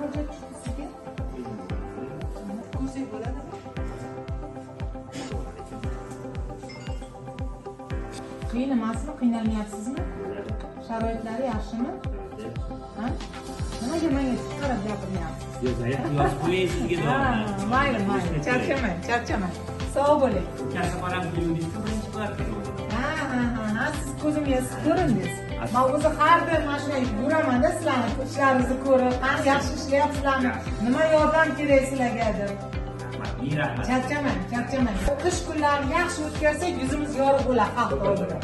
murojaat tushdi sizga? Ko'rsak bo'ladimi? Qiyin emasmi? Qiynalmayapsizmi? Sharoitlari yaxshimi? Ha? Nimaga menga qarab gapiryapsiz? Yoz qo'ying sizga. Mayli, charchamang. Sog' bo'ling. Kasabxonam birinchi qavatda. Ha, siz ko'zimga ko'rindingiz. Men o'zi har bir mashina yuraman-da sizlarni ishlaringizni ko'rib, qani yaxshi ishlayapsizlarmi? Nima yordam kerak sizlarga deb. Rahmat. Charchamang. Qish kunlarini yaxshi o'tkazsak, yuzimiz yorug' bo'ladi xalq oldida.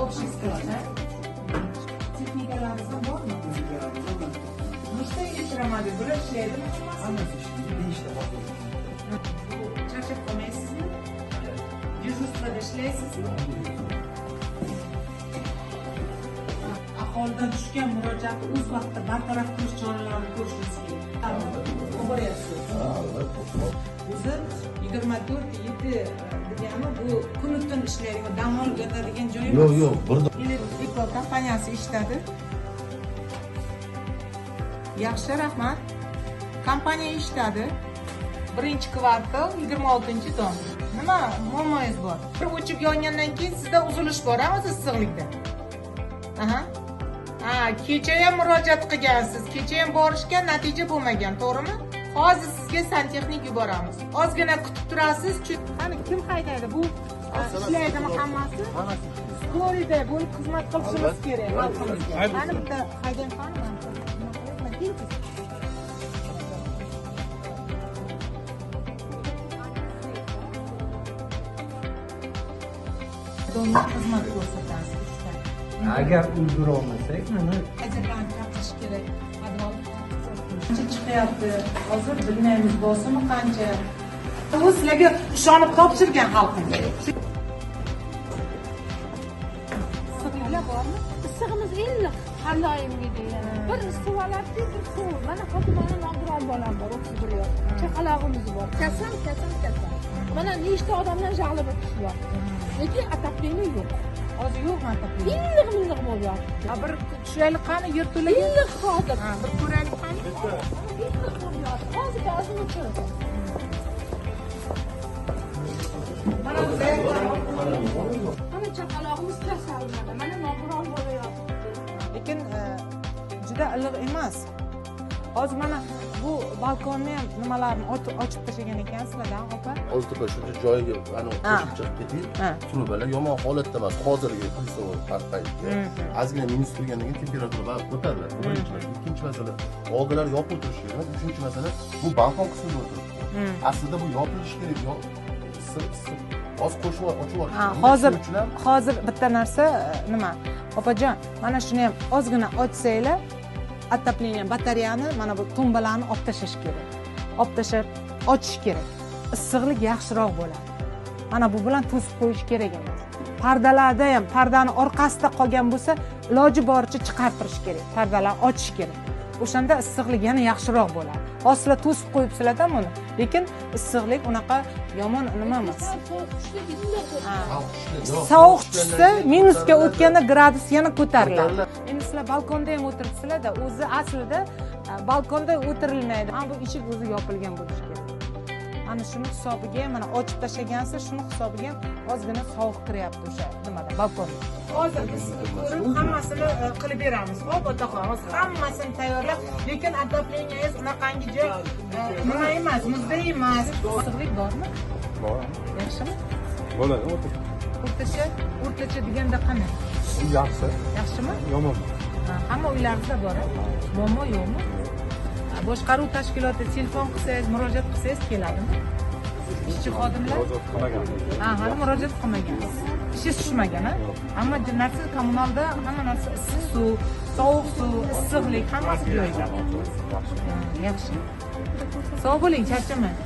Общий склад, ha? Texnikalaringiz ham bormi? Nechta elektromobil bular ishlaydimi? Hammasi ishlaydi, beshta bor. Charchab qolmaysizmi? Dejurствоda ishlaysizmi? Aholidan tushgan murojaatni o'z vaqtida bartaraf qilish choralarini ko'rishingiz kerak. Boryapsiz. O'zi 24/7 degani bu kun-tun ishlaydigan, dam olib yotadigan joy emas. Yo'q, Elektro kompaniyasi ishladi. Yaxshi, rahmat. Kompaniya ishladi. Birinchi kvartal 26-don. Nima muammoyingiz bor? Bir o'chib yongandan keyin sizda uzilish bor, o'zi issiqlikda. Aha. Kecha ham murojaat qilgansiz. Kecha ham borishgan, natija bo'lmagan, to'g'rimi? Hozir sizga santexnik yuboramiz. Ozgina kutib turasiz. Qani kim haydaydi? Bu ishlaydimi hammasi? To'g'rida bo'lib xizmat qilishimiz kerak xalqimizga. Qani bitta haydang qani? Do'stlar xizmat ko'rsatasiz. Agar ulgura olmasak, mana Hajatdan chiqish kerak. Qancha chiqyapti? Hozir bilmaymiz bosimi qancha. Bu sizlarga ishonib topshirgan xalqimiz. Sig'inglar bormi? Issig'imiz iliq, har doimgidek. Bir suv oladi, bir suv. Mana Fotimani nogiron bolam bor, 31 yosh. Chaqalog'imiz bor. Kasal. Mana nechta odamdan jag'lib o'tishyapti. Lekin atapleniya yo'q. Hozir yo'qmi atapleniya? Iliq bo'lyapti. Bir tushaylik qani yerto'laga. Iliq hozir. Bir ko'raylik qani. Iliq bo'lyapti. Hozir o'chirib. Mana bizlar Mana chaqalog'imiz kasal. Mana nogiron bo'lyapti. lekin juda iliq emas. Hozir mana bu balkonni ham nimalarni ochib tashlagan ekansizlar-da, opa. oltipa shu joyiga ana qo'shib keting. Trubalar yomon holatda emas. Hozirgi pulsov paytda ozgina minus turgandan keyin temperatura baribir ko'tariladi. Birinchi masala, ikkinchi masala, oldilar yopib o'tirish kerak. Uchinchi masala, bu balkon qismida o'tiribdi. Aslida bu yopilishi kerak. Hozir qo'shib ochib yuborishgan. Hozir bitta narsa nima? Opajon, mana shuni ham ozgina ochsanglar, atapleniya batareyani mana bu tumbalarni olib tashlash kerak. Olib tashlab ochish kerak. Issiqlik yaxshiroq bo'ladi. Mana bu bilan to'sib qo'yish kerak emas. Pardalarda ham pardani orqasida qolgan bo'lsa, iloji boricha chiqartirish kerak. Pardalarni ochish kerak. O'shanda issiqlik yana yaxshiroq bo'ladi. Hozir to'sib qo'yibsizlar-da buni, lekin issiqlik unaqa yomon nima emas. Sovuq tushsa, minusga o'tganda gradus yana ko'tariladi. Endi sizlar balkonda ham o'tiribsizlar-da, o'zi aslida balkonda o'tirilmaydi. Mana bu eshik o'zi yopilgan bo'lishi kerak. Ana shuni hisobiga mana ochib tashlagansiz, shuni hisobiga ozgina sovuq kiryapti o'sha nimada, balkonda. Hozir biz ko'rib hammasini qilib beramiz. Xo'p, otaxon, hozir hammasini tayyorlab, lekin atapleniyangiz unaqangi joy nima emas, muzday emas. Issiqlik bormi? Bor. Yaxshimi? Bo'ladi, O'rtacha deganda qanday? Yaxshi. Yaxshimi? Yomon. Hamma uylaringizda bor, muammo yo'qmi? Boshqaruv tashkiloti telefon qilsangiz, murojaat qilsangiz keladimi? Ishchi xodimlar? Murojaat qilmagan. Hali murojaat qilmagansiz. Ishi tushmagan, ha? Hamma narsa kommunalda, hamma narsa issiq suv, sovuq suv, issiqlik hammasi joyida. Yaxshi. Sog' bo'ling, charchamang.